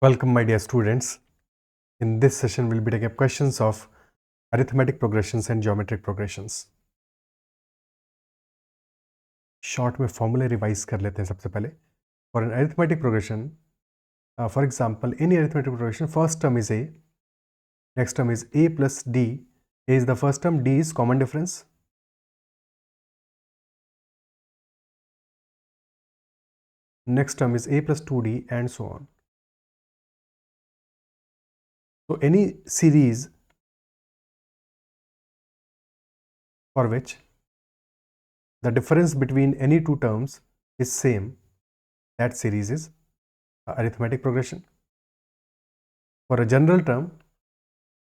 Welcome, my dear students. In this session, we'll be taking up questions of arithmetic progressions and geometric progressions. Short में formula revise कर लेते हैं सबसे पहले. For an arithmetic progression, for example, any arithmetic progression, first term is a, next term is a plus d. A is the first term, d is common difference. Next term is a plus 2d and so on. So any series for which the difference between any two terms is same, that series is arithmetic progression. For a general term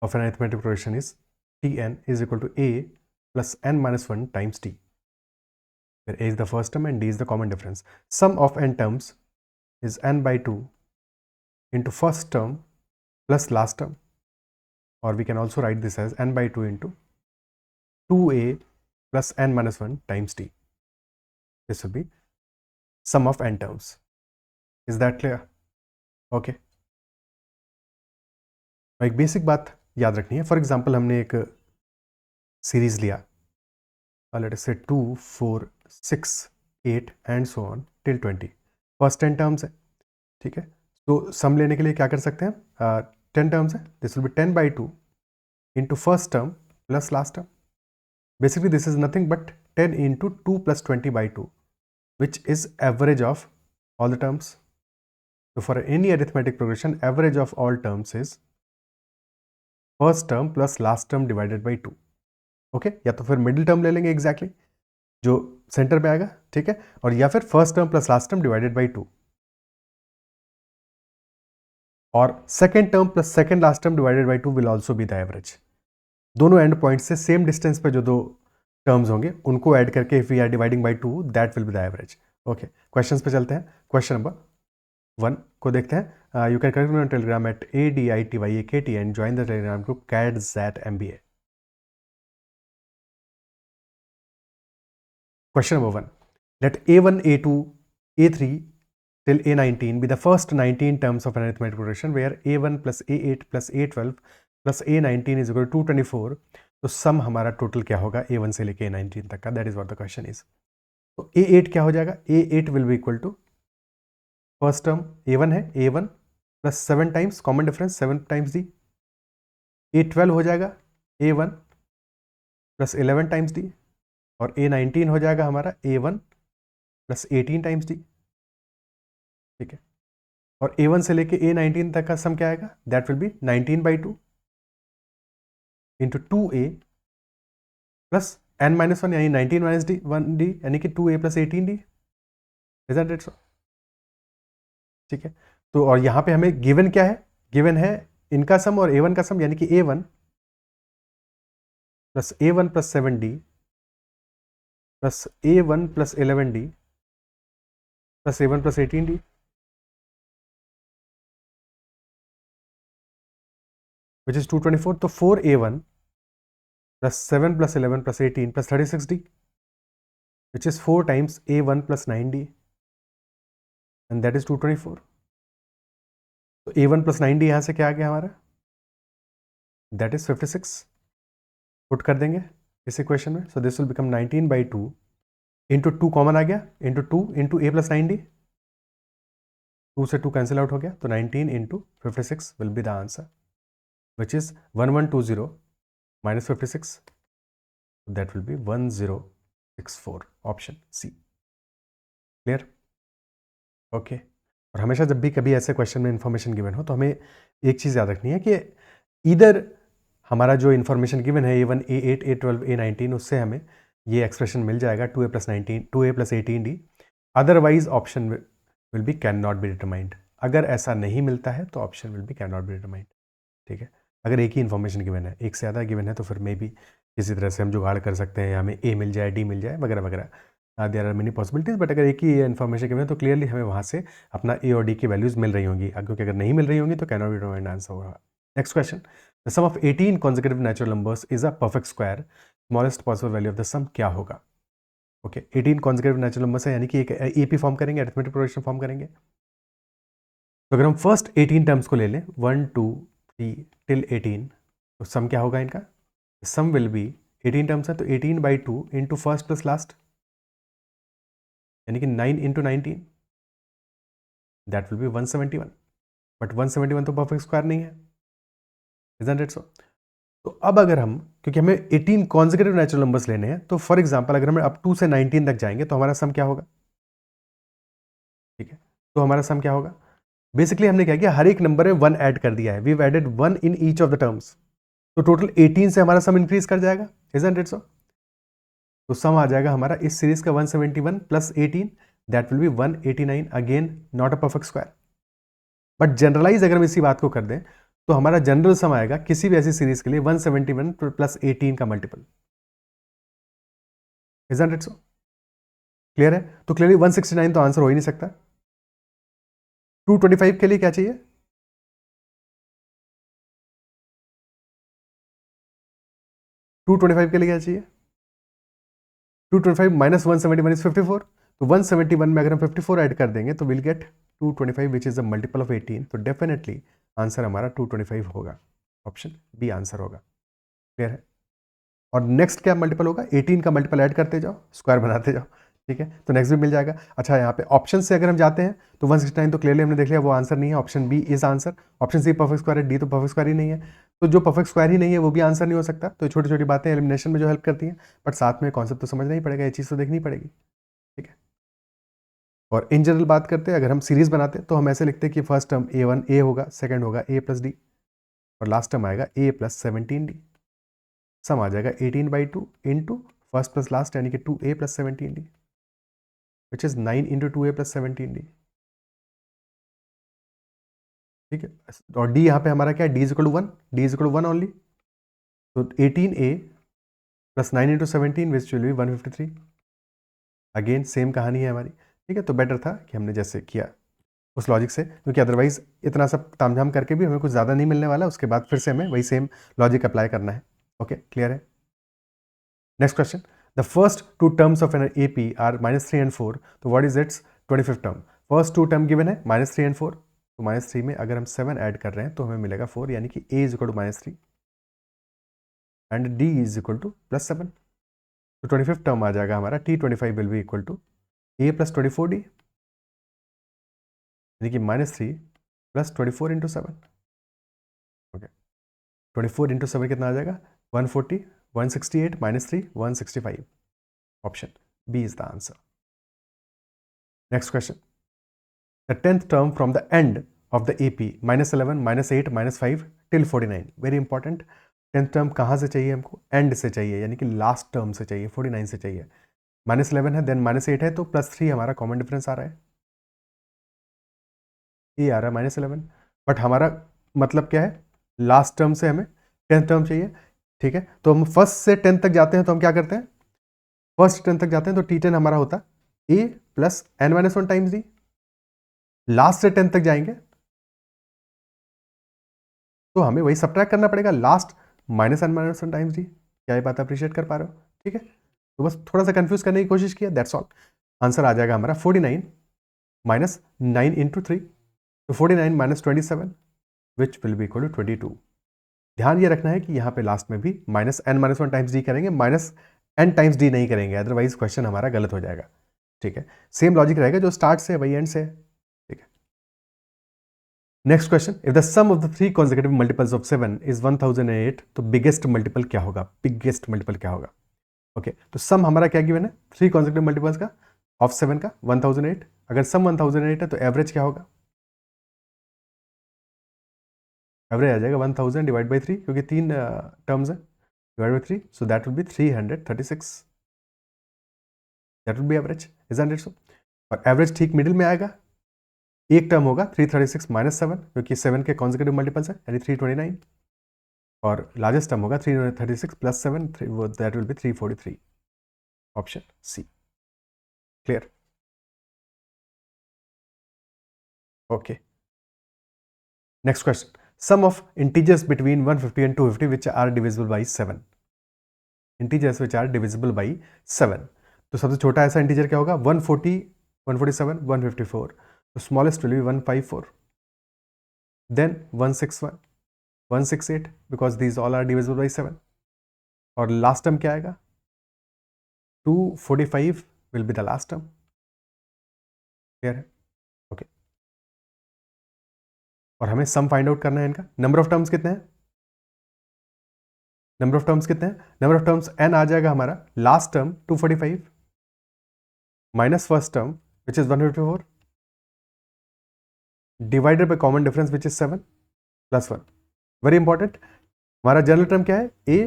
of an arithmetic progression is Tn is equal to a plus n minus 1 times t, where a is the first term and d is the common difference. Sum of n terms is n by 2 into first term plus last term, or we can also write this as n by 2 into 2a plus n minus 1 times t. This will be sum of n terms. Is that clear? Okay. एक basic बात याद रखनी है. For example हमने एक series लिया, let us से 2, 4, 6, 8 and so on till 20. First 10 terms है, ठीक है. तो सम लेने के लिए क्या कर सकते हैं? 10 टर्म्स है, this will B 10 by 2 into first term plus last term. Basically this is nothing but 10 into 2 plus 20 by 2, which is average of all the terms. So for any arithmetic progression, average of all terms is first term plus last term divided by 2. Okay, या तो फिर middle term ले लेंगे exactly जो centre पे आएगा, ठीक है, और या फिर first term plus last term divided by 2, और second term plus second last term divided by 2 will also be the average. दोनों एंड पॉइंट से सेम डिस्टेंस पे जो दो टर्म्स होंगे उनको ऐड करके if we are dividing by 2, that will be the average. Okay, questions पे चलते हैं. क्वेश्चन नंबर 1 को देखते हैं. You can connect me on Telegram at ADITYAKT and join the Telegram group CADZAT-MBA. Question number 1. Let A1, A2, A3 till A19 be the first 19 terms of an arithmetic progression where A1 plus A8 plus A12 plus A19 is equal to 224. तो सम हमारा total क्या होगा A1 से लेके A19 तक का? That is what the question is. तो A8 क्या हो जाएगा? A8 will be equal to first term A1 है, A1 plus 7 times common difference 7 times D. A12 हो जाएगा A1 प्लस 11 टाइम्स डी, और A19 हो जाएगा हमारा A1 प्लस 18 टाइम्स डी. ठीक है, और A1 से लेके A19 तक का सम क्या आएगा? That will be 19 by 2 into 2a plus n minus 1 यानी 19 माइनस डी 1d यानी कि 2a plus 18d. Is that it? So ठीक है, तो और यहाँ पे हमें गिवन क्या है? गिवन है इनका सम और A1 का सम, यानी कि A1 plus A1 plus 7d plus A1 plus 11d plus A1 plus 18d. which is 224. तो 4A1 plus 7 plus 11 plus 18 plus 36d, which is 4 times A1 plus 9d, and that is 224. तो A1 plus 9d यहाँ से क्या आ गया हमारा? That is 56. Put कर देंगे इस इक्वेशन में. So this will become 19 by 2 into 2 common आ गया, into 2 into A plus 9d, 2 से 2 कैंसिल आउट हो गया, तो 19 into 56 will be the answer, which is 1120 minus 56. That will be 1064. Option C. Clear? Okay. और हमेशा जब भी कभी ऐसे क्वेश्चन में इंफॉर्मेशन गिवन हो तो हमें एक चीज़ याद रखनी है कि इधर हमारा जो इन्फॉर्मेशन गिवन है A1, A8, A12, A19, उससे हमें ये एक्सप्रेशन मिल जाएगा 2a plus 19, 2a plus 18d. Otherwise option will be can not be determined. अगर ऐसा नहीं मिलता है तो option will be can not be determined. ठीक है, अगर एक ही इन्फॉर्मेशन गिवन है, एक से ज़्यादा गिवन है, तो फिर मे भी किसी तरह से हम जुगाड़ कर सकते हैं, हमें ए मिल जाए, डी मिल जाए, वगैरह वगैरह. There are many possibilities, but अगर एक ही इन्फॉर्मेशन गिवन है तो क्लियरली हमें वहाँ से अपना ए और डी की वैल्यूज़ मिल रही होंगी, क्योंकि अगर नहीं मिल रही होंगी तो can not be determined answer होगा. Next question. The sum of 18 consecutive natural numbers is a perfect square. Smallest possible value of the sum क्या होगा? ओके, 18 consecutive नेचुरल नंबर्स है, यानी कि एक एपी फॉर्म करेंगे, अरिथमेटिक प्रोग्रेशन फॉर्म करेंगे. तो अगर हम फर्स्ट 18 टर्म्स को ले लें 1 2 3 टिल 18, तो सम क्या होगा इनका? सम विल बी 18 टर्म्स है तो 18/2 इंटू फर्स्ट प्लस लास्ट, यानी कि 9 into 19, that will B 171. But 171 तो परफेक्ट स्क्वायर नहीं है, इजंट इट सो? तो अब अगर हम, क्योंकि हमें 18 कॉन्जिक्यूटिव नेचुरल नंबर्स लेने हैं, तो फॉर एग्जांपल अगर हम अप टू से 19 तक जाएंगे तो हमारा सम क्या होगा? ठीक है, तो हमारा सम क्या होगा? बेसिकली हमने क्या किया, हर एक नंबर में 1 ऐड कर दिया है, we have added 1 in each of the terms, तो टोटल 18 से हमारा सम इंक्रीज कर जाएगा, इजंट इट सो? तो सम आ जाएगा हमारा इस सीरीज का 171 plus 18, that will be 189. Again not a perfect square, but generalise अगर हम इसी बात को कर दें तो हमारा जनरल सम आएगा किसी भी ऐसी सीरीज के लिए 171 प्लस 18 का multiple, isn't it so? Clear है? तो क्लियरली 169 तो आंसर हो ही नहीं सकता. 225 के लिए क्या चाहिए? 225 के लिए क्या चाहिए? 225 माइनस 171 इज 54, तो 171 में अगर हम 54 ऐड कर देंगे तो will get 225 which is the multiple of 18. तो डेफिनेटली आंसर हमारा 225 होगा, ऑप्शन बी आंसर होगा. क्लियर है? और नेक्स्ट क्या मल्टीपल होगा? 18 का मल्टीपल ऐड करते जाओ, स्क्वायर बनाते जाओ. ठीक है, तो नेक्स्ट भी मिल जाएगा. अच्छा, यहाँ पे ऑप्शन से अगर हम जाते हैं तो 169 तो क्लियरली हमने देख लिया वो आंसर नहीं है, option B is answer. Option C perfect square है, डी तो परफेक्ट स्क्वायर ही नहीं है, तो जो परफेक्ट स्क्वायर ही नहीं है वो भी आंसर नहीं हो सकता. तो छोटी छोटी बातें एलिमिनेशन में जो हेल्प करती हैं, बट साथ में कॉन्सेप्ट तो समझना ही पड़ेगा, ये चीज़ तो देखनी पड़ेगी. ठीक है, और इन जनरल बात करते हैं, अगर हम सीरीज बनाते हैं तो हम ऐसे लिखते हैं कि फर्स्ट टर्म a1 a होगा, सेकंड होगा a प्लस डी, और लास्ट टर्म आएगा a प्लस 17d. सम आ जाएगा 18/2 इंटू फर्स्ट प्लस लास्ट, यानी कि 2a plus 17d, which is 9 into 2a plus 17d. ठीक है, और d यहाँ पे हमारा क्या है? d is equal to 1, d is equal to 1 only, तो 18a plus 9 into 17 which will be 153. Again same कहानी है हमारी. ठीक है, तो बेटर था कि हमने जैसे किया उस लॉजिक से, क्योंकि अदरवाइज इतना सब तामझाम करके भी हमें कुछ ज़्यादा नहीं मिलने वाला, उसके बाद फिर से हमें वही सेम लॉजिक अप्लाई करना है. ओके, क्लियर है? Next question, the first two terms of an A P are -3 and 4, तो what is its 25th term? First two term given है -3 and 4, तो -3 में अगर हम 7 ऐड कर रहे हैं तो हमें मिलेगा 4, यानी कि a is equal to -3 and d is equal to +7. तो 25th टर्म आ जाएगा हमारा T25 will be equal to a plus 24d, यानी कि -3 प्लस 24 इंटू 7. ओके, 24 इंटू 7 कितना आ जाएगा? 140, 168 -3 165. Option B is the answer. Next question, the 10th term from the end of the AP -11 -8 -5 till 49. Very important. 10th term कहाँ से चाहिए हमको? And से चाहिए, यानी कि लास्ट टर्म से चाहिए, 49 से चाहिए. -11 है, देन -8 है, तो +3 हमारा कॉमन डिफरेंस आ रहा है, ये आ रहा है -11. बट हमारा मतलब क्या है? लास्ट टर्म से हमें 10th टर्म चाहिए. ठीक है, तो हम फर्स्ट से 10th तक जाते हैं, तो हम क्या करते हैं? फर्स्ट 10th तक जाते हैं तो T10 हमारा होता a plus n-1 times D. Last से 10th तक जाएंगे तो हमें वही सब्ट्रैक्ट करना पड़ेगा, लास्ट -n-1 टाइम्स डी. क्या ये बात अप्रिशिएट कर पा रहे हो? ठीक है, तो बस थोड़ा सा कंफ्यूज करने की कोशिश किया, दैट्स ऑल. आंसर आ जाएगा हमारा 49 माइनस 9 इंटू 3, तो 49 minus 27 which will be equal to 22. ध्यान ये रखना है कि यहाँ पे लास्ट में भी -n-1 टाइम्स डी करेंगे, -n टाइम्स डी नहीं करेंगे, अदरवाइज क्वेश्चन हमारा गलत हो जाएगा. ठीक है, सेम लॉजिक रहेगा, जो स्टार्ट से वही एंड से है. ठीक है, next question, if the sum of the 3 consecutive multiples of 7 is 1008, तो बिगेस्ट मल्टीपल क्या होगा? बिगेस्ट मल्टीपल क्या होगा? ओके, तो सम हमारा क्या गिवन है? 3 कॉन्सेक्यूटिव मल्टीपल्स का ऑफ 7 का 1008. अगर सम 1008 है तो एवरेज क्या होगा? एवरेज आ जाएगा 1000 डिवाइड बाई 3, क्योंकि 3 टर्म्स है, divide by 3, so that will B 336. That will B average, isn't it सो? और एवरेज ठीक मिडिल में आएगा. एक टर्म होगा 336 माइनस 7, क्योंकि 7 के कॉन्सेक्यूटिव मल्टीपल्स है, यानी 329, और लार्जेस्ट टर्म होगा 336 plus 7, that will be 343. Option C. Clear? Okay, next question, sum of integers between 150 and 250 which are divisible by 7. Integers which are divisible by 7, तो सबसे छोटा ऐसा इंटीजर क्या होगा? 140, 147, 154, तो smallest will be 154. then 161, 168 because these all are divisible by 7. और last term क्या आएगा? 245 will be the last term. Clear है? ओके. और हमें सम फाइंड आउट करना है इनका. नंबर ऑफ टर्म्स कितने हैं? नंबर ऑफ टर्म्स कितने हैं? नंबर ऑफ टर्म्स n आ जाएगा हमारा. Last term 245 minus first term which is 154 divided by common difference which is 7 plus 1. Very important. हमारा जनरल टर्म क्या है? a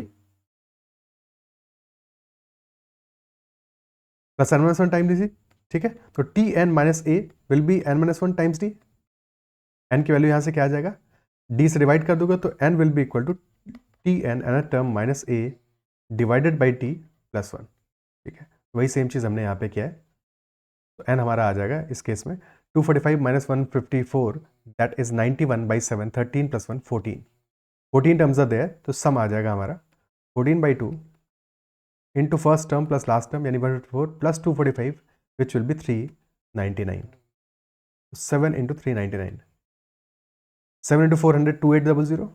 plus n minus 1 time d. ठीक है, तो t n minus a will be n minus 1 times d. n की value यहां से क्या आ जाएगा? d से डिवाइड कर दोगे तो n will be equal to t n n term minus a divided by t plus 1. ठीक है, वही सेम चीज़ हमने यहाँ पे किया है. तो n हमारा आ जाएगा इस केस में 245 minus 154 that is 91 by 7. 13 plus 1 14. 14 terms are there, तो सम आ जाएगा हमारा 14 by 2 into first term plus last term यानी 154 plus 245 which will be 399. 7 into 399. 7 into 400 2800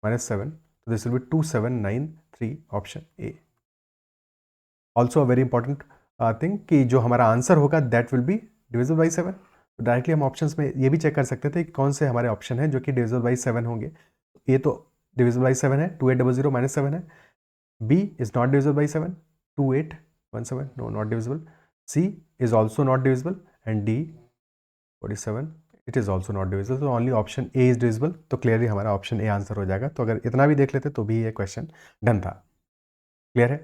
minus 7, so this will be 2793 option A. Also a very important thing कि जो हमारा answer होगा that will be divisible by 7. तो directly हम options में ये भी चेक कर सकते थे कि कौन से हमारे ऑप्शन हैं जो कि divisible by 7 होंगे. A तो divisible by 7 है, 2800 minus 7 है. B is not divisible by 7, 2817 no not divisible. C is also not divisible and D 47 it is also not divisible. तो only option A is divisible. तो clearly हमारा option A answer हो जाएगा. तो अगर इतना भी देख लेते तो भी ये क्वेश्चन डन था. क्लियर है?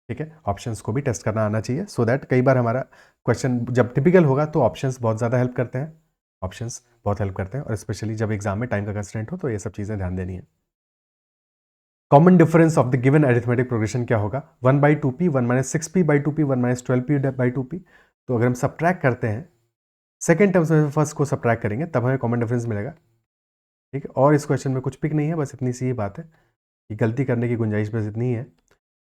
ठीक है, ऑप्शंस को भी टेस्ट करना आना चाहिए सो दैट कई बार हमारा क्वेश्चन जब टिपिकल होगा तो ऑप्शंस बहुत ज़्यादा हेल्प करते हैं. ऑप्शंस बहुत हेल्प करते हैं और स्पेशली जब एग्जाम में टाइम का कंस्ट्रेंट हो तो ये सब चीज़ें ध्यान देनी है. Common difference of the given arithmetic progression क्या होगा? 1 by 2p 1 minus 6p by 2p 1 minus 12p by 2p. तो अगर हम सब्ट्रैक्ट करते हैं सेकेंड टर्म्स में फर्स्ट को सब्ट्रैक्ट करेंगे तब हमें कॉमन डिफरेंस मिलेगा. ठीक है, और इस क्वेश्चन में कुछ पिक नहीं है, बस इतनी सी ही बात है कि गलती करने की गुंजाइश बस इतनी ही है.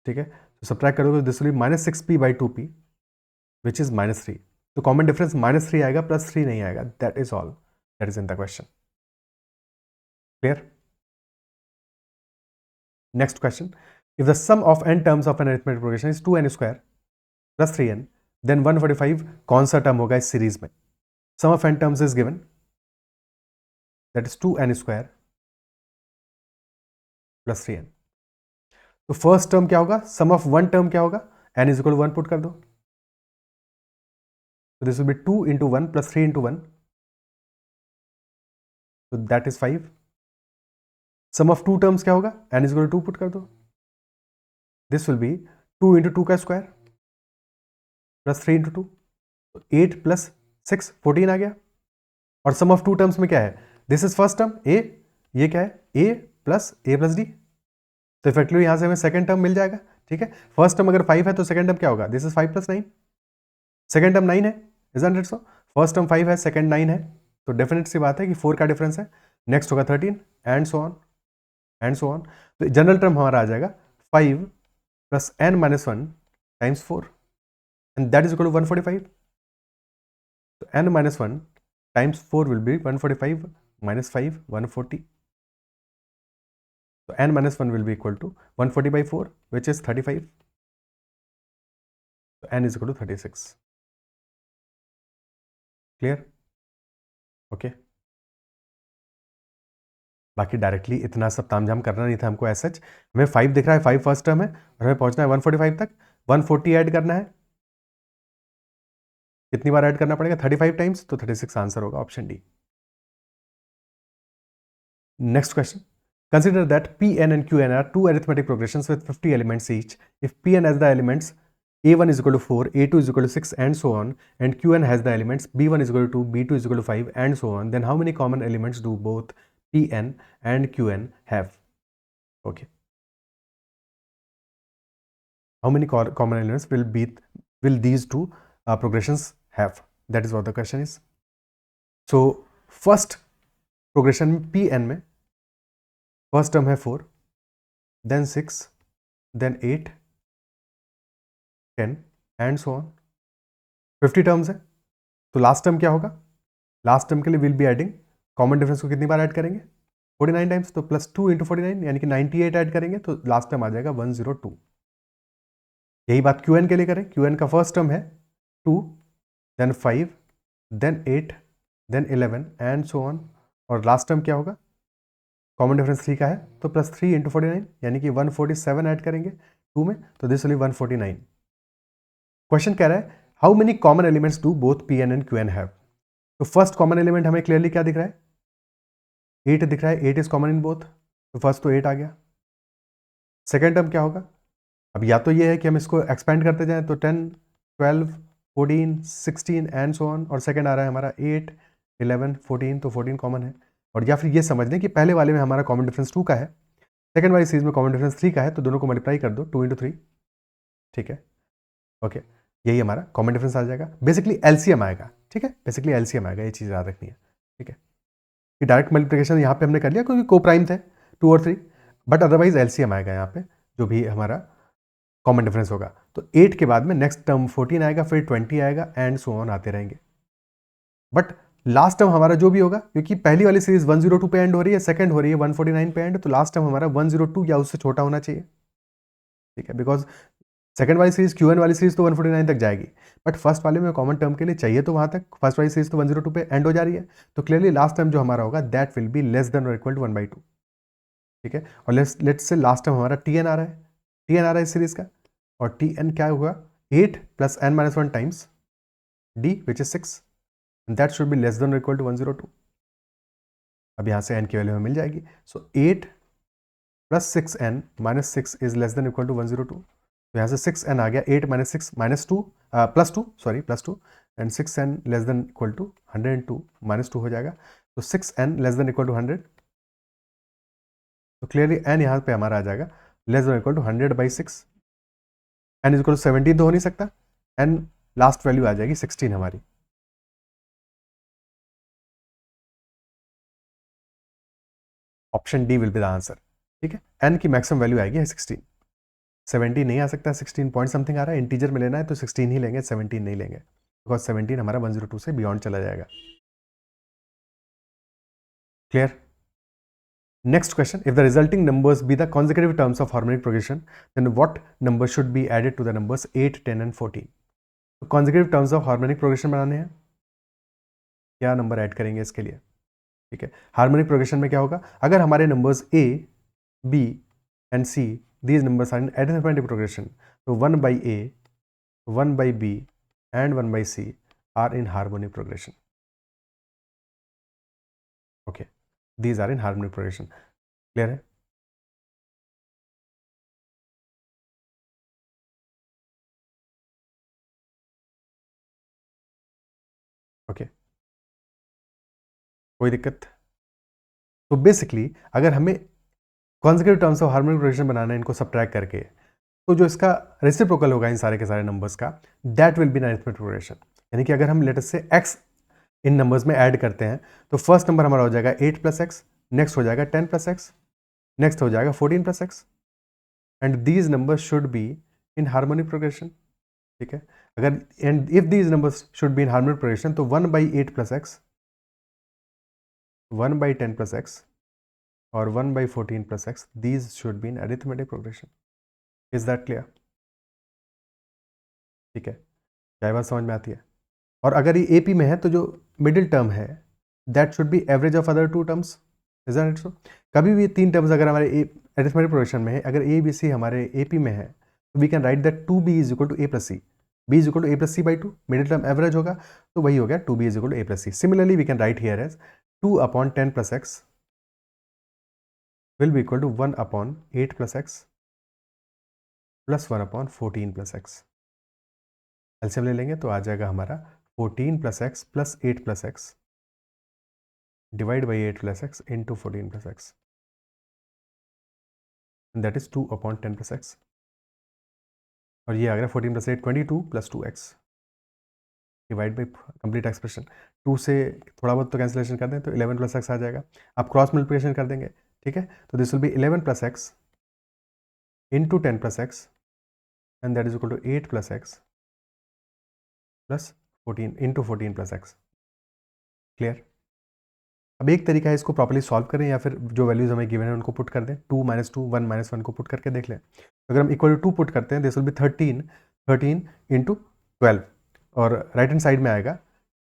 ठीक है, तो सब्ट्रैक्ट करोगे this will be minus 6p by 2p which is -3. तो कॉमन डिफरेंस -3 आएगा, +3 नहीं आएगा. That is all that is in the question. Clear? Next question. If the sum of n terms of an arithmetic progression is 2n square plus 3n then 145 कौन सा term होगा इस series में? Sum of n terms is given that is 2n square plus 3n. तो first term क्या होगा? सम of one term क्या होगा? n is equal to 1 put कर दो. So this will be 2 into 1 plus 3 into 1. So that is 5. Sum of two terms क्या होगा? n is equal to 2 put कर दो. This will be 2 into 2 का square plus 3 into 2. So 8 plus 6 14 आ गया. और sum of two terms में क्या है? This is first term a. ये क्या है? a plus d. तो इफेक्टिवली यहां से हमें सेकंड टर्म मिल जाएगा. ठीक है, फर्स्ट टर्म अगर 5 है तो सेकंड टर्म क्या होगा? This is 5 plus 9. Second term 9 है, isn't it so? First term 5 है, सेकंड 9 है, तो डेफिनेट सी बात है कि 4 का डिफरेंस है. नेक्स्ट होगा 13 and so on and so on. तो जनरल टर्म हमारा आ जाएगा 5 plus n minus 1 times 4 and that is equal to 145. तो n minus 1 times 4 will be 145 minus 5 140. तो n minus 1 will be equal to 140 by 4 which is 35. तो n is equal to 36. Clear? Okay. बाकी directly इतना सब तामझाम करना नहीं था हमको. ऐसा हमें 5 दिख रहा है, 5 फर्स्ट टर्म है और हमें पहुंचना है 145 तक. 140 ऐड करना है. कितनी बार ऐड करना पड़ेगा? 35 टाइम्स. तो 36 आंसर होगा option D. Next question. Consider that Pn and Qn are two arithmetic progressions with 50 elements each. If Pn has the elements A1 is equal to 4, A2 is equal to 6 and so on, and Qn has the elements B1 is equal to 2, B2 is equal to 5 and so on, then how many common elements do both Pn and Qn have? Okay. How many common elements will these two progressions have? That is what the question is. So first progression Pn में first term है 4, then 6, then 8, 10 and so on. 50 terms है. तो last term क्या होगा? Last term के लिए will be adding common difference को कितनी बार ऐड करेंगे? 49 टाइम्स, तो प्लस 2 इंटू 49 यानी कि 98 ऐड करेंगे तो लास्ट टर्म आ जाएगा 102। यही बात क्यू एन के लिए करें। क्यू एन का फर्स्ट टर्म है 2, then 5, then 8, then 11 and so on, और लास्ट टर्म क्या होगा? कॉमन डिफरेंस 3 का है तो प्लस 3 इंटू 49 यानी कि 147 ऐड करेंगे 2 में, तो दिस विल बी 149। क्वेश्चन कह रहा है how many common elements do both p n and q n have. तो फर्स्ट कॉमन एलिमेंट हमें क्लियरली क्या दिख रहा है? 8 दिख रहा है, 8 इज कॉमन इन बोथ, तो फर्स्ट तो 8 आ गया। सेकेंड टर्म क्या होगा? अब या तो ये है कि हम इसको एक्सपेंड करते जाएं तो 10, 12, 14, 16 एंड सो ऑन, और सेकेंड आ रहा है हमारा 8, 11, 14, तो 14 कॉमन है। और या फिर ये समझ लें कि पहले वाले में हमारा कॉमन डिफरेंस 2 का है, सेकेंड वाली सीरीज में कॉमन डिफरेंस 3 का है, तो दोनों को मल्टीप्लाई कर दो 2 इंटू 3, ठीक है, ओके, यही हमारा कॉमन डिफरेंस आ जाएगा। बेसिकली एलसीएम आएगा, ठीक है, बेसिकली एलसीएम आएगा, ये चीज़ याद रखनी है, ठीक है। कि डायरेक्ट मल्टीप्लिकेशन यहाँ पे हमने कर लिया क्योंकि को प्राइम थे 2 और 3, बट अदरवाइज एलसीएम आएगा यहाँ पे जो भी हमारा कॉमन डिफरेंस होगा। तो 8 के बाद में नेक्स्ट टर्म 14 आएगा, फिर 20 आएगा एंड सो ऑन आते रहेंगे। बट लास्ट टर्म हमारा जो भी होगा, क्योंकि पहली वाली सीरीज 102 पे एंड हो रही है, सेकंड हो रही है 149 पे एंड, तो लास्ट टर्म हमारा 102 या उससे छोटा होना चाहिए, ठीक है, बिकॉज सेकंड वाली सीरीज क्यू एन वाली सीरीज तो 149 तक जाएगी, बट फर्स्ट वाले में कॉमन टर्म के लिए चाहिए तो वहां तक, फर्स्ट वाली सीरीज तो 102 पे एंड हो जा रही है, तो क्लियरली लास्ट टर्म जो हमारा होगा that will B less then और इक्वल टू 1/2, ठीक है। और लेट्स से लास्ट टर्म हमारा टी एन आ रहा है, टी एन आ रहा है इस सीरीज का, और टी एन क्या होगा? 8 plus n minus 1 times D which is 6, that should be less then और इक्वल टू 102। अब यहाँ से n की वैल्यू हमें मिल जाएगी, so 8 plus 6n minus 6 is less than equal to 102। तो यहाँ से 6n आ गया, 8 minus 6 minus 2 plus 2, sorry plus 2, and 6n less than equal to 102 minus 2 हो जाएगा, तो 6n less than equal to 100, तो क्लियरली n यहाँ पे हमारा आ जाएगा less than equal to 100/6, n is equal to 17 तो हो नहीं सकता, n लास्ट वैल्यू आ जाएगी 16 हमारी। Option D will be the answer, ठीक है, n की मैक्सिमम वैल्यू आएगी 16, 17 नहीं आ सकता, 16 पॉइंट समथिंग आ रहा है, इंटीजर में लेना है तो 16 ही लेंगे, 17 नहीं लेंगे, बिकॉज 17 हमारा 102 से बियॉन्ड चला जाएगा। Clear? Next question, if the resulting numbers be the consecutive terms of harmonic progression then what number should be added to the numbers 8, 10 and 14। तो consecutive terms of harmonic progression बनाने हैं, क्या number add करेंगे इसके लिए, ठीक है। Harmonic progression में क्या होगा? अगर हमारे numbers a, b and c, these numbers are in arithmetic progression, तो 1/a, 1/b and 1/c are in harmonic progression, okay, these are in harmonic progression। Clear है? ओके, कोई दिक्कत? तो बेसिकली अगर हमें consecutive terms of harmonic progression बनाना है इनको सब्ट्रैक्ट करके, तो जो इसका रेसिप्रोकल होगा इन सारे के सारे नंबर्स का, that will B arithmetic progression. यानी कि अगर हम लेटर से x इन नंबर्स में ऐड करते हैं तो फर्स्ट नंबर हमारा हो जाएगा 8 प्लस एक्स, नेक्स्ट हो जाएगा 10 प्लस एक्स, नेक्स्ट हो जाएगा 14 plus x, and these numbers should be in harmonic progression, ठीक है। अगर and if these numbers should be in harmonic progression तो 1/8 प्लस एक्स, 1/10 प्लस एक्स और 1/14 plus x, these should be in arithmetic progression. Is that clear? ठीक है, क्या बात समझ में आती है? और अगर ये एपी में है तो जो मिडिल टर्म है that should be average of other 2 terms, is that सो? कभी भी 3 टर्म्स अगर हमारे अरिथमेटिक प्रोग्रेशन में है, अगर ए बी सी हमारे एपी में है, तो we can write that 2b is equal to a plus c, b is equal to a plus c by 2, middle term average होगा तो वही हो गया 2b is equal to a plus c. Similarly we can write here as 2/10 plus x will be equal to 1/8 plus x plus 1/14 plus x। LCM ले लेंगे तो आ जाएगा हमारा 14 plus x plus 8 plus x divide by 8 plus x into 14 plus x, that is 2/10 plus x. और ये आ गया 14 plus 8 22 plus 2x divide by complete expression. 2 से थोड़ा बहुत तो कैंसिलेशन कर दें तो 11 प्लस एक्स आ जाएगा। आप क्रॉस मल्टीप्लिकेशन कर देंगे, ठीक है, तो this will be 11 plus x into 10 plus x and that is equal to 8 plus x plus 14 into 14 plus x. Clear? अब एक तरीका है इसको प्रॉपर्ली सॉल्व करें या फिर जो वैल्यूज हमें गिवन है उनको पुट कर दें, 2 - 2 1 - 1 को पुट करके देख लें। अगर हम इक्वल टू 2 पुट करते हैं दिस विल बी 13 इंटू 12 और राइट हैंड साइड में आएगा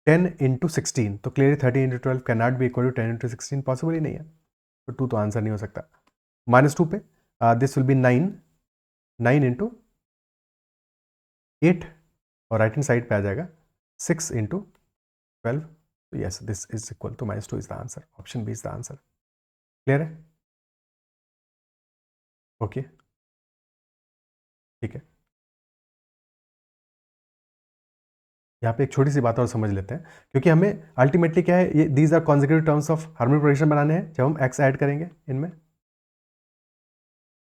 10 इंटू 16। तो clearly 13 into 12 can not be equal to 10 into 16, possible ही नहीं है, तो 2 तो आंसर नहीं हो सकता। -2 पे दिस विल बी 9 इंटू 8 और राइट हैंड साइड पे आ जाएगा 6 इंटू 12। तो yes this is equal to -2 is the answer, option B is the answer. Clear है? ओके ठीक है। यहाँ पे एक छोटी सी बात और समझ लेते हैं, क्योंकि हमें अल्टीमेटली क्या है, ये these are consecutive terms of harmonic progression बनाने हैं जब हम x ऐड करेंगे इनमें।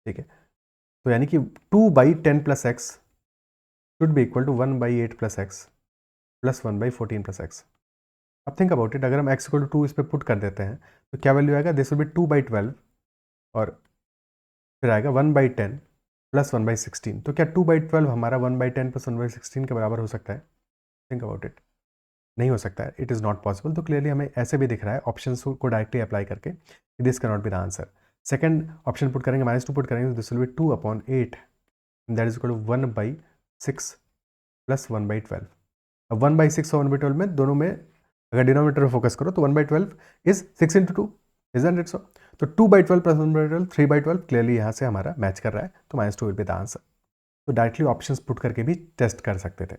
ठीक है, तो यानी कि 2/10 plus x should be equal to 1/8 plus x plus 1/14 plus x. अब थिंक अबाउट इट, अगर हम x इक्वल टू 2 इस पर पुट कर देते हैं तो क्या वैल्यू आएगा, दिस विल बी 2/12 और फिर आएगा 1/10 प्लस 1/16। तो क्या 2/12 हमारा 1/10 प्लस 1/16 के बराबर हो सकता है? थिंक अबाउट इट, नहीं हो सकता है, इट इज़ नॉट पॉसिबल। तो क्लियरली हमें ऐसे भी दिख रहा है ऑप्शन को डायरेक्टली अप्लाई करके, this can not be the answer. Second option put करेंगे, -2 पुट करेंगे, this will be 2/8 that is equal to 1/6 plus 1/12। अब 1/6 और 1/12 में दोनों में अगर डिनोमिनेटर में फोकस करो तो 1/12 इज 6 इंटू 2, इजंट इट सो? तो 2/12 प्लस 1/12 3/12 क्लियरली यहाँ से हमारा मैच कर रहा है, तो -2 विल बी द आंसर। तो डायरेक्टली ऑप्शंस पुट करके भी टेस्ट कर सकते थे।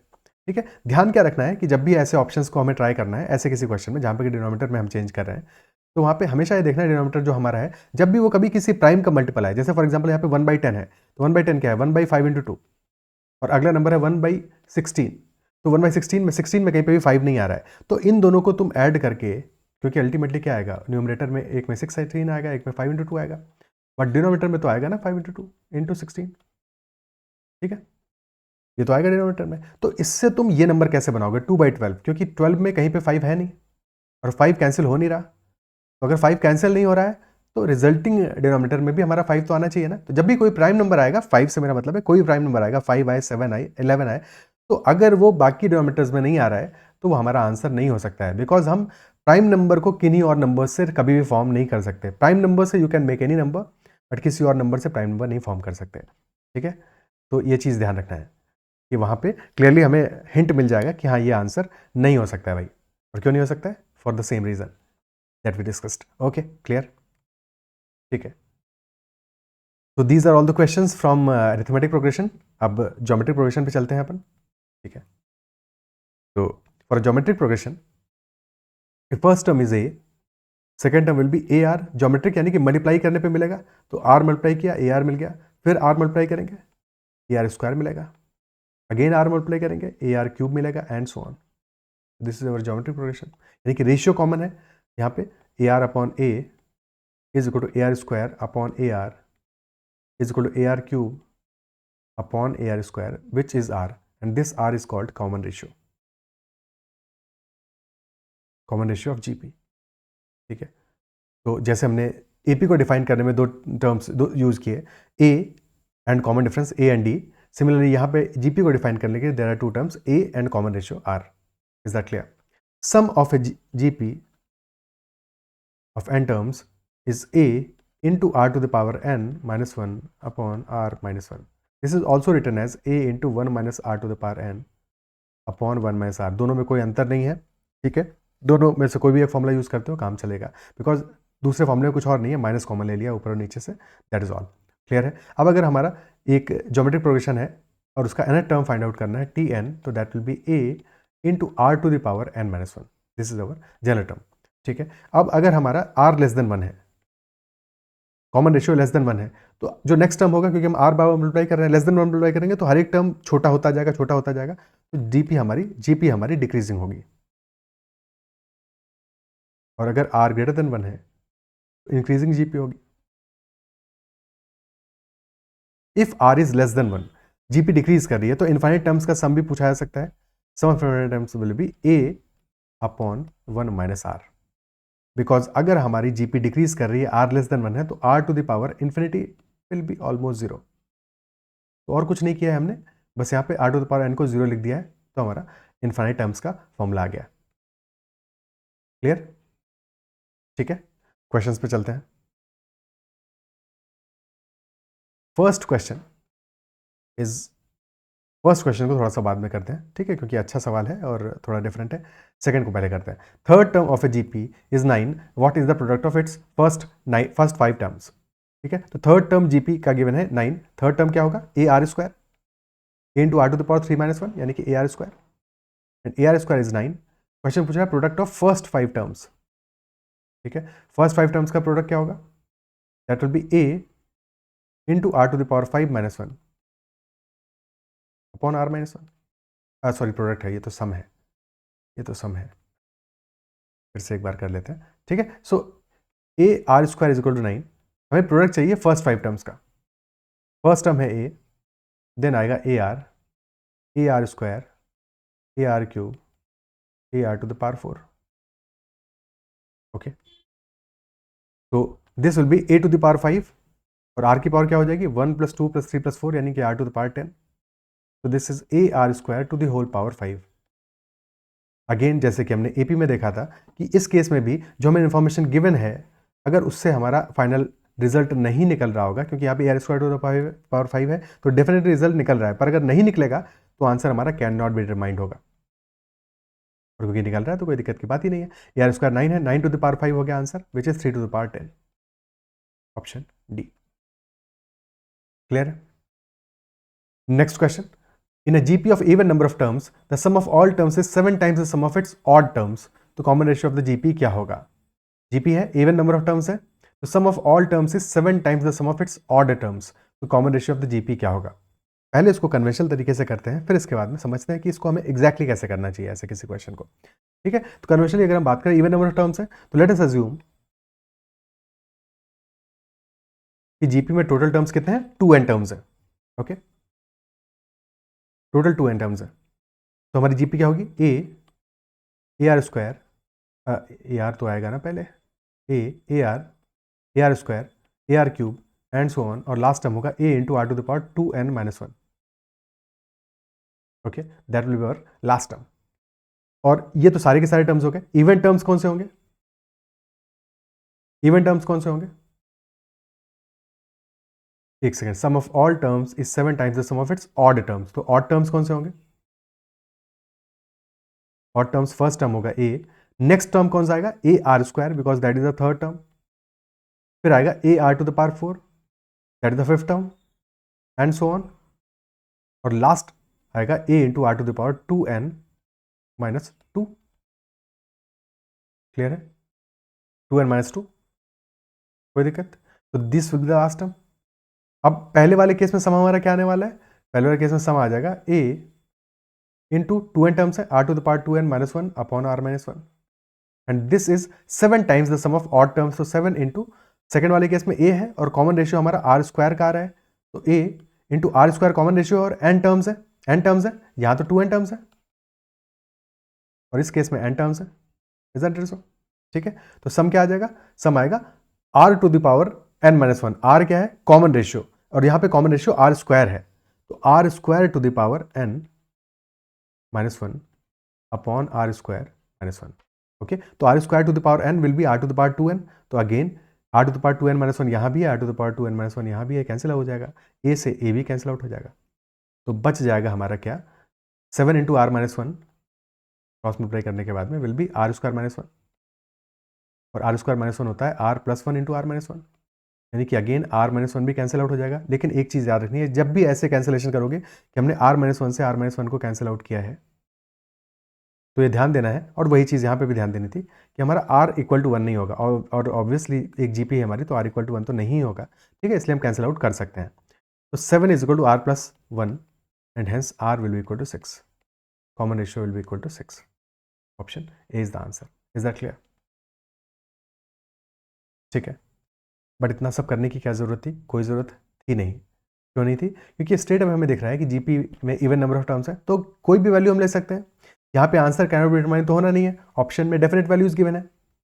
ठीक है, ध्यान क्या रखना है कि जब भी ऐसे ऑप्शंस को हमें ट्राई करना है ऐसे किसी क्वेश्चन में जहाँ पे डिनोमिनेटर में हम चेंज कर रहे हैं, तो वहाँ पे हमेशा ये देखना है डिनोमिनेटर जो हमारा है जब भी वो कभी किसी प्राइम का मल्टीपल है, जैसे फॉर एग्जांपल यहाँ पे 1/10 है तो 1/10 क्या है, 1/5 इंटू 2 और अगला नंबर है 1/16, तो 1/16 में 16 में कहीं पे भी 5 नहीं आ रहा है, तो इन दोनों को तुम ऐड करके, क्योंकि अल्टीमेटली क्या आएगा न्यूमरेटर में, एक में 16 आएगा, एक में 5 इंटू 2 आएगा, बट डिनोमिनेटर में तो आएगा ना 5 इंटू 2 इंटू 16। ठीक है, ये तो आएगा डिनोमिनेटर में। तो इससे तुम ये नंबर कैसे बनाओगे 2/12, क्योंकि 12 में कहीं पे 5 है नहीं और 5 कैंसिल हो नहीं रहा, तो अगर 5 कैंसिल नहीं हो रहा है तो रिजल्टिंग डिनोमिनेटर में भी हमारा 5 तो आना चाहिए ना। तो जब भी कोई प्राइम नंबर आएगा, 5 से मेरा मतलब है कोई प्राइम नंबर आएगा, 5 आए, 7 आए, 11 आए, तो अगर वो बाकी डिनोमिनेटर्स में नहीं आ रहा है तो वो हमारा आंसर नहीं हो सकता है, बिकॉज हम प्राइम नंबर को किन्हीं और नंबर से कभी भी फॉर्म नहीं कर सकते। प्राइम नंबर से you can make any number, but किसी और नंबर से प्राइम नंबर नहीं फॉर्म कर सकते। ठीक है, तो ये चीज़ ध्यान रखना है कि वहाँ पे क्लियरली हमें हिंट मिल जाएगा कि हाँ ये आंसर नहीं हो सकता है भाई। और क्यों नहीं हो सकता है? For the same reason that we discussed. Okay clear? ठीक है, तो these are all the questions from arithmetic progression. अब ज्योमेट्रिक प्रोग्रेशन पे चलते हैं अपन। ठीक है, तो for geometric progression first term is a, second term will be a r. Geometric यानी कि मल्टीप्लाई करने पे मिलेगा, तो आर मल्टीप्लाई किया ए आर मिल गया, फिर आर मल्टीप्लाई करेंगे ए आर स्क्वायर मिलेगा, अगेन आर मल्टीप्लाई करेंगे ए आर क्यूब मिलेगा, and so on. This is our geometric progression, यानी कि रेशियो कॉमन है यहाँ पे, a r upon a is equal to a are square upon a r is equal to a are cube upon a are square which is r, and this r is called common ratio, common ratio of GP. ठीक है, तो जैसे हमने AP को define करने में दो terms use किए, a and common difference a and d, similarly यहाँ पे जीपी को डिफाइन करने के लिए there are two terms a and common ratio r. Is that clear? Sum of a GP of n terms is a into r to the power n minus 1 upon r minus 1. This is also written as a into 1 minus r to the power n upon 1 minus r. दोनों में कोई अंतर नहीं है। ठीक है, दोनों में से कोई भी एक फॉर्मूला यूज करते हो काम चलेगा, बिकॉज दूसरे फॉर्मूले में कुछ और नहीं है, माइनस कॉमन ले लिया ऊपर और नीचे से, दैट इज ऑल। क्लियर है? अब अगर हमारा एक ज्योमेट्रिक प्रोग्रेशन है और उसका nth टर्म फाइंड आउट करना है टी एन, तो that will be a into are to the power n minus 1। This is our general term. ठीक है, अब अगर हमारा r लेस देन 1 है, कॉमन रेशियो लेस देन 1 है, तो जो नेक्स्ट टर्म होगा, क्योंकि हम r बार मल्टीप्लाई कर रहे हैं, लेस देन 1 मल्टीप्लाई करेंगे तो हर एक टर्म छोटा होता जाएगा, छोटा होता जाएगा, तो जीपी हमारी डिक्रीजिंग होगी। और अगर r ग्रेटर देन 1 है तो इंक्रीजिंग जीपी होगी। If r is less then 1, GP decrease कर रही है, तो इनफाइनाइट टर्म्स का सम भी पूछा जा सकता है। Sum of infinite terms will be a upon 1 minus r, because अगर हमारी जीपी डिक्रीज कर रही है, r लेस देन 1 है, तो r to the power infinity will be almost 0। तो और कुछ नहीं किया है हमने, बस यहाँ पे r to the power n को 0 लिख दिया है, तो हमारा इन्फाइनाइट टर्म्स का फॉर्मूला आ गया। क्लियर? ठीक है, क्वेश्चंस पे चलते हैं। फर्स्ट क्वेश्चन को थोड़ा सा बाद में करते हैं, ठीक है, क्योंकि अच्छा सवाल है और थोड़ा डिफरेंट है। सेकंड को पहले करते हैं। Third term of a GP is 9, what is the product of its first 5 terms. ठीक है, तो थर्ड टर्म जीपी का गिवन है 9, थर्ड टर्म क्या होगा, a are square, a into are to the power 3 - 1 यानी कि a are square, and a are square is 9। Question पूछ रहा है प्रोडक्ट ऑफ फर्स्ट 5 टर्म्स। ठीक है, फर्स्ट 5 टर्म्स का प्रोडक्ट क्या होगा, that will be a into are to the power 5 - 1 upon r -1। Sorry, product है, ये तो सम है, ये तो सम है, फिर से एक बार कर लेते हैं। ठीक है, so A are square is equal to 9, हमें प्रोडक्ट चाहिए फर्स्ट 5 टर्म्स का। फर्स्ट टर्म है ए, देन आएगा A are square, A are cube, A R to the power 4। Okay, तो this will be A to the power 5 और are की power क्या हो जाएगी 1 + 2 + 3 + 4 यानी कि आर टू द पावर 10। तो this is a are square to the whole power 5। Again जैसे कि हमने एपी में देखा था कि इस केस में भी जो हमें इन्फॉर्मेशन गिवन है, अगर उससे हमारा फाइनल रिजल्ट नहीं निकल रहा होगा, क्योंकि यहाँ पे a are square to the power 5 है, तो डेफिनेट रिजल्ट निकल रहा है, पर अगर नहीं निकलेगा तो आंसर हमारा कैन नॉट बी डिटरमाइंड होगा। और क्योंकि निकल रहा है तो कोई दिक्कत की बात ही नहीं है। ए आर स्क्वायर 9 है, 9 टू द पावर 5 हो गया answer, which is 3 to the power 10, option D. Clear है? Next question, in a GP of even number of terms, the sum of all terms is 7 times the sum of its odd terms. तो common ratio of the GP क्या होगा? GP है, even number of terms है, तो sum of all terms is 7 times the sum of its odd terms. तो common ratio of the GP क्या होगा? पहले इसको कन्वेंशनल तरीके से करते हैं, फिर इसके बाद में समझते हैं कि इसको हमें एग्जैक्टली कैसे करना चाहिए ऐसे किसी क्वेश्चन को। ठीक है, तो कन्वेंशनली अगर हम बात करें इवन नंबर ऑफ टर्म्स है, तो लेट अस अज्यूम कि जीपी में टोटल टर्म्स कितने हैं, 2n टर्म्स है। ओके, टोटल 2n टर्म्स है, तो हमारी जीपी क्या होगी, A are square, A R तो आएगा ना पहले, A are square, A are cube and so on, और लास्ट टर्म होगा A into are to the power 2n - 1। Okay, that will be our last term. और ये तो सारे के सारे टर्म्स हो गए। इवन टर्म्स कौन से होंगे, इवन टर्म्स कौन से होंगे, एक second, sum of all terms is 7 times the sum of its odd terms, तो ऑड टर्म्स कौन से होंगे, ऑड टर्म्स फर्स्ट टर्म होगा ए, नेक्स्ट टर्म कौन सा आएगा, A are square, because that is the third term, फिर आएगा A R to the power 4, that is the fifth term, and so on, और लास्ट आएगा A into are to the power 2n - 2। Clear है, 2n - 2, कोई दिक्कत, तो this will be the last term. अब पहले वाले केस में सम हमारा क्या आने वाला है, पहले वाले केस में सम आ जाएगा ए इंटू 2n टर्म्स है, r to the power 2n - 1 upon r -1, and this is 7 times the sum of odd terms, तो 7 इंटू, सेकेंड वाले केस में ए है और कॉमन रेशियो हमारा आर स्क्वायर का आ रहा है, तो a into r square common ratio और n टर्म्स है, यहाँ तो 2n टर्म्स है और इस केस में n टर्म्स है, इज दैट सो? ठीक है, तो सम क्या आ जाएगा, सम आएगा r to the power n - 1, r क्या है, कॉमन रेशियो, और यहाँ पे कॉमन रेशियो आर स्क्वायर है, तो r square to the power n - 1 upon r square -1। Okay, तो r square to the power n will be r to the power 2n, तो again r to the power 2n - 1 यहाँ भी है, r to the power 2n - 1 यहाँ भी है, cancel हो जाएगा, ए से ए भी कैंसिल आउट हो जाएगा, तो बच जाएगा हमारा क्या, 7 इंटू आर -1 क्रॉस मल्टीप्लाई करने के बाद में विल बी आर स्क्वायर -1, और आर स्क्वायर -1 होता है आर +1 इंटू आर -1, यानी कि अगेन आर -1 भी कैंसिल आउट हो जाएगा। लेकिन एक चीज़ याद रखनी है, जब भी ऐसे कैंसिलेशन करोगे कि हमने आर -1 से आर -1 को कैंसिल आउट किया है, तो ये ध्यान देना है, और वही चीज़ यहाँ पे भी ध्यान देनी थी कि हमारा r = 1 नहीं होगा, और ऑब्वियसली एक जीपी है हमारी, तो r = 1 तो नहीं होगा, ठीक है, इसलिए हम कैंसिल आउट कर सकते हैं। तो 7 is equal to r + 1 and hence r will be equal to 6, common ratio will be equal to 6, option A is the answer. Is that clear? ठीक है, बट इतना सब करने की क्या ज़रूरत थी, कोई ज़रूरत थी नहीं। क्यों नहीं थी? क्योंकि स्टेट में हमें दिख रहा है कि जीपी में इवन नंबर ऑफ टर्म्स है, तो कोई भी वैल्यू हम ले सकते हैं, यहाँ पे answer can not be determined तो होना नहीं है, ऑप्शन में डेफिनेट वैल्यूज गिवन है,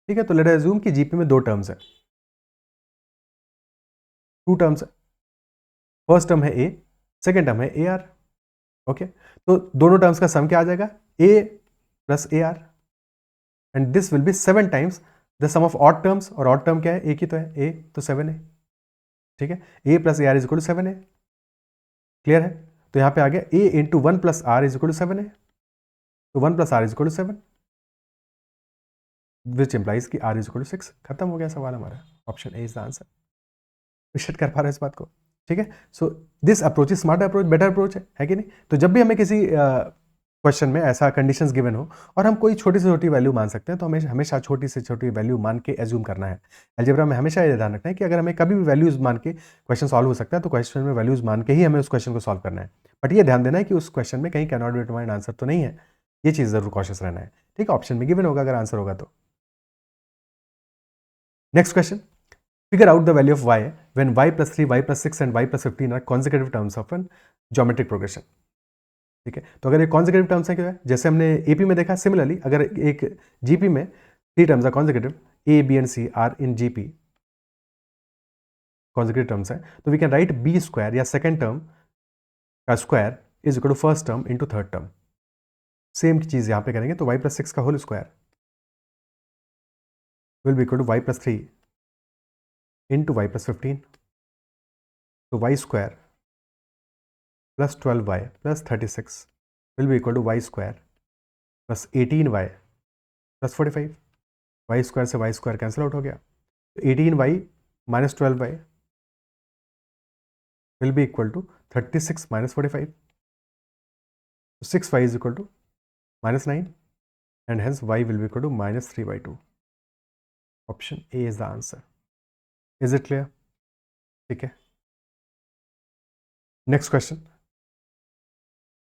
ठीक है, तो लेट अस अज्यूम कि जीपी में 2 टर्म्स है, 2 टर्म्स है, फर्स्ट टर्म है ए, सेकेंड टर्म है ए आर। ओके, तो दोनों टर्म्स का सम क्या आ जाएगा, A + A R, and this will be 7 times the sum of odd terms, और ऑड टर्म क्या है, एक ही तो है, ए, तो 7 है, ठीक है, a plus a r is equal to 7 है, क्लियर है। तो यहाँ पे आ गया a into 1 plus r is equal to 7 है, तो 1 plus r is equal to 7, which implies कि आर इज इक्वल टू 6। खत्म हो गया सवाल हमारा, option A is the answer. विशेष कर पा रहे हैं इस बात को, ठीक है। So this approach is smart approach, better approach है कि नहीं। तो जब भी हमें किसी क्वेश्चन में ऐसा कंडीशंस गिवन हो और हम कोई छोटी से छोटी वैल्यू मान सकते हैं, तो हमें हमेशा छोटी से छोटी वैल्यू मान के एज्यूम करना है। अलजेब्रा में हमेशा ये ध्यान रखना है कि अगर हमें कभी भी वैल्यूज मान के क्वेश्चन सॉल्व हो सकता है, तो क्वेश्चन में वैल्यूज मान के ही हमें उस क्वेश्चन को सॉल्व करना है। बट ये ध्यान देना है कि उस क्वेश्चन में कहीं can not be determined answer तो नहीं है, ये चीज़ जरूर कॉशियस रहना है, ठीक है। ऑप्शन में गिवन होगा अगर आंसर होगा तो। Next question, figure out the value of y when y plus 3, y plus 6 and y plus 15 are consecutive terms of an geometric progression। ठीक है, तो अगर ये consecutive terms है क्या है, जैसे हमने AP में देखा, सिमिलरली अगर एक GP में 3 terms are consecutive, A, B and C are in GP consecutive terms है, तो we can write B square या second term का square is equal to first term into third term। Same चीज यहाँ पे करेंगे, तो y plus 6 का whole square will be equal to y plus 3 into y plus 15, तो y square plus 12y plus 36 will be equal to y square plus 18y plus 45। y square से y square cancel out हो गया, तो 18y minus 12y will be equal to 36 minus 45, so 6y is equal to minus 9 and hence y will be equal to minus 3/2। option A is the answer। is it clear? ठीक है। next question,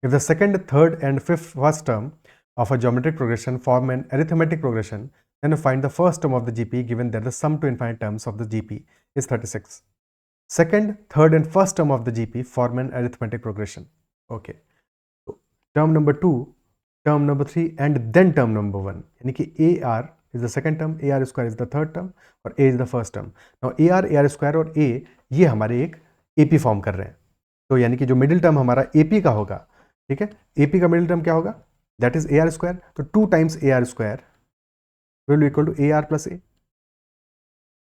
if the second, third and fifth first term of a geometric progression form an arithmetic progression, then find the first term of the GP given that the sum to infinite terms of the GP is 36। second, third and first term of the GP form an arithmetic progression। okay, so term number 2, term number 3 and then term number 1, यानी कि AR is the second term, AR square is the third term और A is the first term। now AR square और A ये हमारे एक AP form कर रहे हैं, तो यानी कि जो मिडिल टर्म हमारा AP का होगा, ठीक है, AP का मिडिल टर्म क्या होगा, दैट इज AR स्क्वायर, तो 2 times AR square will be equal to AR plus A,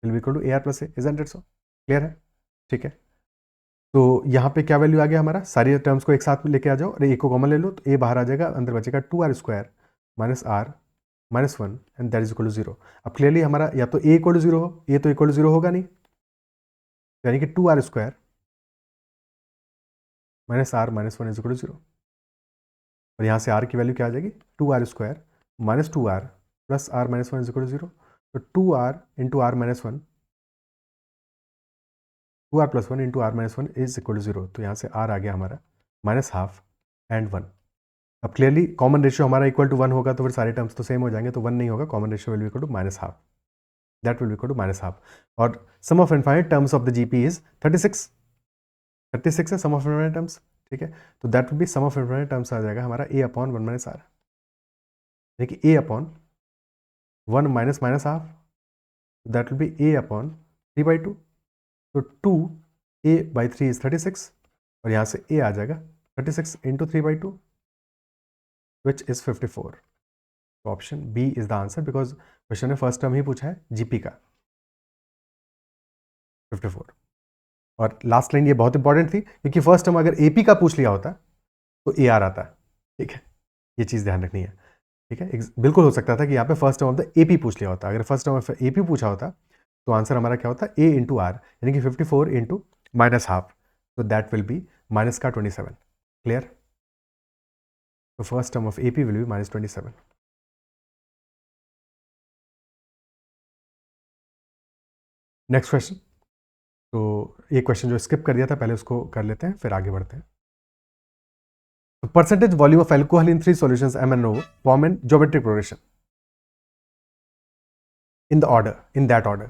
will be equal to AR plus A, isn't it so? Clear है, ठीक है। तो यहाँ पे क्या वैल्यू आ गया हमारा, सारी टर्म्स को एक साथ में लेके आ जाओ और A को कॉमन ले लो, तो A बाहर आ जाएगा, अंदर बचेगा 2R square minus R minus 1 and that is equal to 0। अब क्लियरली हमारा या तो A इक्वल टू 0 हो, A तो इक्वल टू 0 होगा नहीं, यानी कि 2R square minus R minus 1 is equal to 0, और यहाँ से R की वैल्यू क्या आ जाएगी, 2R square minus 2R plus R minus 1 is equal to 0, तो 2R into R minus 1, 2R plus 1 into R minus 1 is equal to 0, तो यहाँ से R आ गया हमारा माइनस हाफ एंड 1। अब क्लियरली कॉमन रेशियो हमारा इक्वल टू 1 होगा, तो फिर सारे टर्म्स तो सेम हो जाएंगे, तो 1 नहीं होगा, common ratio will be equal to minus half, that will be equal to minus half. और sum of infinite terms of the GP is 36, 36 है सम ऑफ इनफाइनाइट टर्म्स, ठीक है, तो that will be sum of infinite terms आ जाएगा हमारा A upon 1 minus R, यानी कि A upon 1 minus minus half, that will be A upon 3/2, तो 2A/3 इज 36, और यहाँ से A आ जाएगा 36 इंटू 3/2 विच इज 54। तो option B is the answer, because question ने फर्स्ट टर्म ही पूछा है GP का 54। और लास्ट लाइन ये बहुत इंपॉर्टेंट थी, क्योंकि फर्स्ट टर्म अगर AP का पूछ लिया होता तो AR आता, ठीक है, ये चीज़ ध्यान रखनी है, ठीक है। बिल्कुल हो सकता था कि यहाँ पे first term of the AP पूछ लिया होता, अगर फर्स्ट टर्म ऑफ AP पूछा होता तो आंसर हमारा क्या होता, A इंटू R, यानी कि 54 इंटू माइनस हाफ, तो दैट विल बी माइनस का 27। क्लियर, तो first term of AP will be minus 27। Next question, तो ये क्वेश्चन जो स्किप कर दिया था पहले उसको कर लेते हैं, फिर आगे बढ़ते हैं। Percentage volume of alcohol in 3 solutions MnO form in geometric progression in the order, in that order,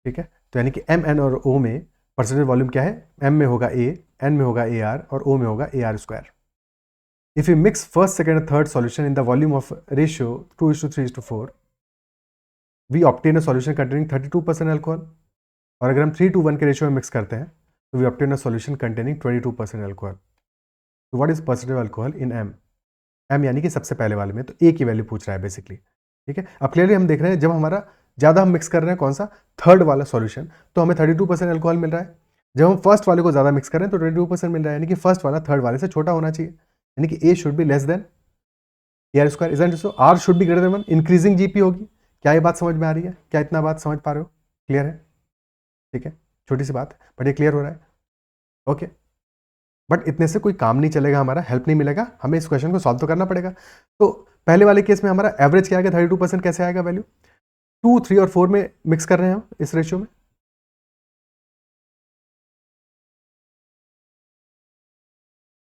ठीक है। तो यानी कि Mn और O में परसेंटेज वॉल्यूम क्या है, M में होगा A, N में होगा AR और O में होगा AR square. If you mix first, second and third solution in the volume of ratio 2:3:4, we obtain a solution containing 32% alcohol, और अगर हम 3:1 के रेशियो में मिक्स करते हैं तो we obtain a solution containing 22% alcohol. तो what is percentage alcohol in M यानी कि सबसे पहले वाले में, तो A की वैल्यू पूछ रहा है बेसिकली, ठीक है। अब क्लियरली हम देख रहे हैं जब हमारा ज़्यादा हम मिक्स कर रहे हैं कौन सा, थर्ड वाला सॉल्यूशन, तो हमें 32% अल्कोहल मिल रहा है। जब हम फर्स्ट वाले को ज़्यादा मिक्स कर रहे हैं तो 22% मिल रहा है, यानी कि फर्स्ट वाला थर्ड वाले से छोटा होना चाहिए, यानी कि a should be less than AR square, isn't so? R should be greater than 1, increasing GP होगी। क्या ये बात समझ में आ रही है? क्या इतना बात समझ पा रहे हो? क्लियर है? ठीक है, छोटी सी बात है बट ये क्लियर हो रहा है। ओके, बट इतने से कोई काम नहीं चलेगा, हमारा हेल्प नहीं मिलेगा, हमें इस क्वेश्चन को सॉल्व तो करना पड़ेगा। तो पहले वाले केस में हमारा एवरेज क्या आएगा, 32% कैसे आएगा वैल्यू? 2, 3 और 4 में मिक्स कर रहे हैं हम इस रेशियो में,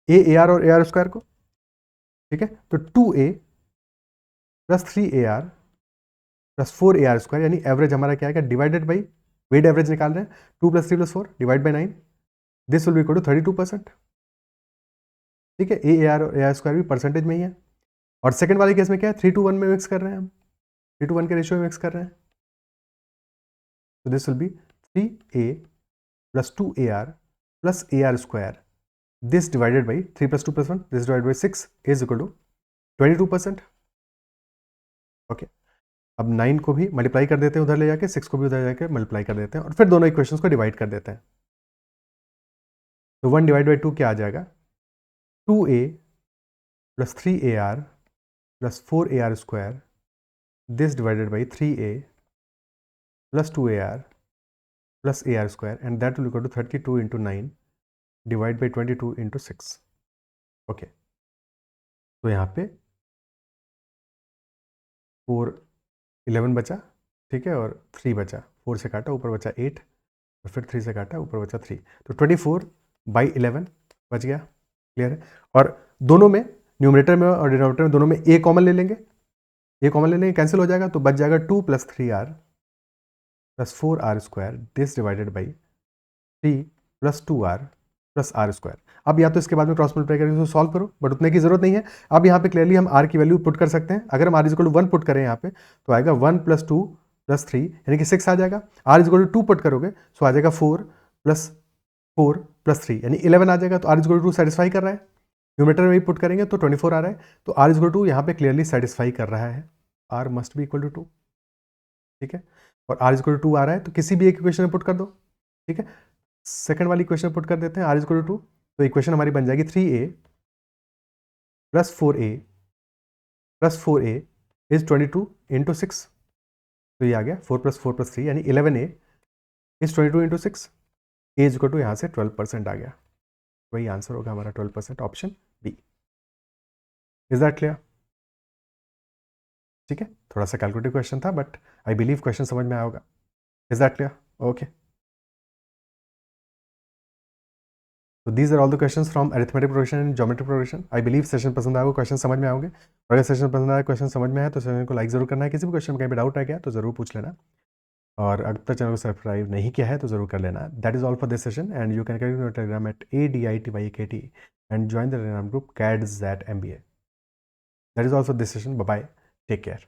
AR और AR स्क्वायर को, ठीक है? तो 2A plus 3AR plus 4AR square, यानी एवरेज हमारा क्या आएगा, डिवाइडेड बाई वेट एवरेज निकाल रहे हैं, 2 + 3 + 4 divide by 9, this will be equal to 32%। ठीक है, AR और AR स्क्वायर भी परसेंटेज में ही है। और सेकंड वाले केस में क्या है, 3:1 में मिक्स कर रहे हैं हम, 3:1 के रेशियो में मिक्स कर रहे हैं, तो this will be 3A plus 2AR plus AR square, this divided by 3 + 2 + 1, this divided by 6 is equal to 22%। Okay, अब 9 को भी मल्टीप्लाई कर देते हैं उधर ले जाके, 6 को भी उधर जाके मल्टीप्लाई कर देते हैं और फिर दोनों इक्वेशंस को डिवाइड कर देते हैं। तो 1 डिवाइड बाई 2 क्या आ जाएगा, 2A plus 3AR plus 4AR square, this divided by 3A plus 2AR plus AR square, and that will equal to 32 into 9 divide by 22 into 6। Okay, तो यहाँ पे 4 11 बचा, ठीक है, और 3 बचा, 4 से काटा ऊपर बचा 8 और फिर 3 से काटा ऊपर बचा 3, तो 24/11 बच गया। क्लियर है? और दोनों में, न्यूमरेटर में और डिनोमिनेटर में, दोनों में ए कॉमन ले लेंगे, ए कॉमन ले लेंगे, कैंसिल हो जाएगा, तो बच जाएगा 2 + 3R plus 4R square, this divided by 3 + 2R plus R square. अब या तो इसके बाद में क्रॉस मल्टीप्लाई करके सॉल्व करो, बट उतने की जरूरत नहीं है। अब यहाँ पे क्लियरली हम R की वैल्यू पुट कर सकते हैं। अगर हम R = 1 पुट करें यहाँ पे, तो आएगा 1 + 2 + 3, यानी कि 6 आ जाएगा। R = 2 पुट करोगे तो आ जाएगा 4 + 4 + 3, यानी 11 आ जाएगा। तो R = 2 सेटिस्फाई कर रहा है। न्यूमरेटर में भी पुट करेंगे तो 24 आ रहा है, तो R = 2 यहाँ पे क्लियरली सेटिस्फाई कर रहा है। R must be equal to 2, ठीक है, और R = 2 आ रहा है, तो किसी भी एक इक्वेशन में पुट कर दो, ठीक है। सेकंड वाली इक्वेशन पुट कर देते हैं, R = 2, तो इक्वेशन हमारी बन जाएगी 3A plus 4A plus 4A is 22 into 6, तो ये आ गया 4 + 4 + 3, यानी 11A is 22 into 6, A is equal to यहाँ से 12% आ गया। वही आंसर होगा हमारा 12%, option B. Is that clear? ठीक है, थोड़ा सा कैलकुलेटिव क्वेश्चन था, बट आई बिलीव क्वेश्चन समझ में आया होगा। Is that clear? ओके, तो these are all the questions from arithmetic progression and geometric progression. I believe session पसंद आया, क्वेश्चन समझ में आओगे, और अगर सेशन पसंद आया, क्वेश्चन समझ में आया, तो चैनल को लाइक जरूर करना है। किसी भी क्वेश्चन में कहीं भी डाउट रह गया तो जरूर पूछ लेना, और अब तक चैनल को सब्सक्राइब नहीं किया है तो जरूर कर लेना। That is all for this session, and you can connect with Telegram at ADITYKT and join the Telegram group CADZ MBA। That is all for this session, bye bye, take care.